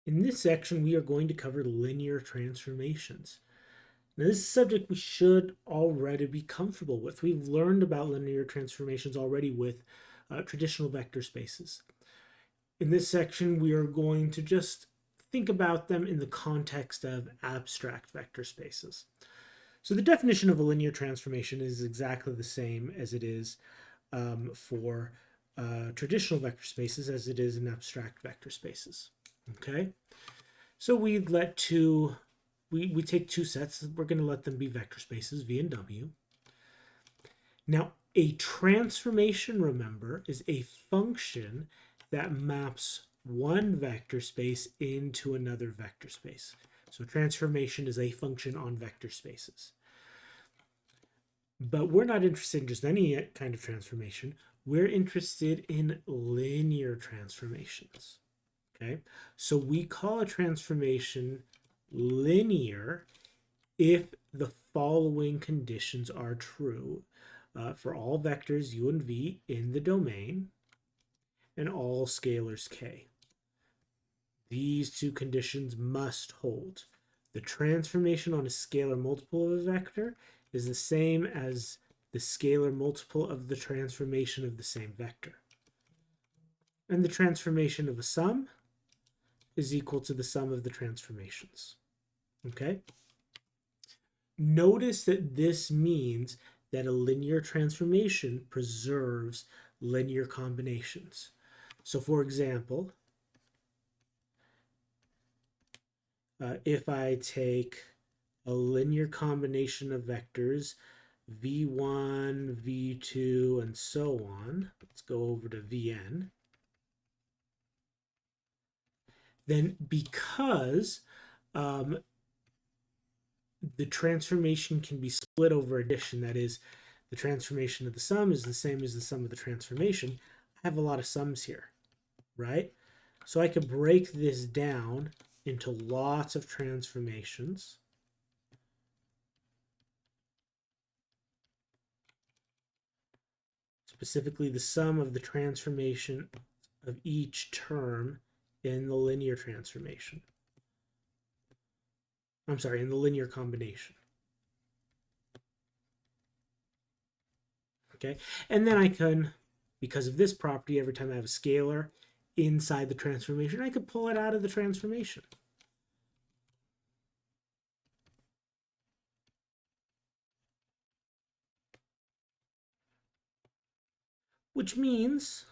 In this section, we are going to cover linear transformations. Now, this is a subject we should already be comfortable with. We've learned about linear transformations already with traditional vector spaces. In this section, we are going to just think about them in the context of abstract vector spaces. So the definition of a linear transformation is exactly the same as it is for traditional vector spaces as it is in abstract vector spaces. Okay, so we take two sets. We're going to let them be vector spaces, V and W. Now, a transformation, remember, is a function that maps one vector space into another vector space. So transformation is a function on vector spaces. But we're not interested in just any kind of transformation. We're interested in linear transformations. Okay, so we call a transformation linear if the following conditions are true for all vectors u and v in the domain and all scalars k. These two conditions must hold. The transformation on a scalar multiple of a vector is the same as the scalar multiple of the transformation of the same vector. And the transformation of a sum is equal to the sum of the transformations. Okay? Notice that this means that a linear transformation preserves linear combinations. So for example, if I take a linear combination of vectors v1, v2, and so on, let's go over to vn, then because the transformation can be split over addition, that is, the transformation of the sum is the same as the sum of the transformation, I have a lot of sums here, right? So I could break this down into lots of transformations. Specifically, the sum of the transformation of each term in the linear transformation. I'm sorry, in the linear combination. Okay, and then I can, because of this property, every time I have a scalar inside the transformation, I could pull it out of the transformation. Which means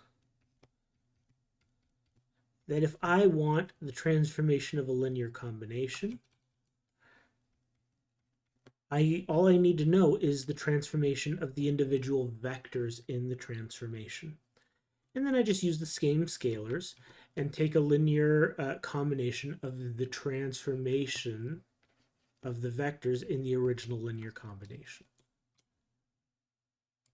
that if I want the transformation of a linear combination, all I need to know is the transformation of the individual vectors in the transformation. And then I just use the same scalars and take a linear combination of the transformation of the vectors in the original linear combination.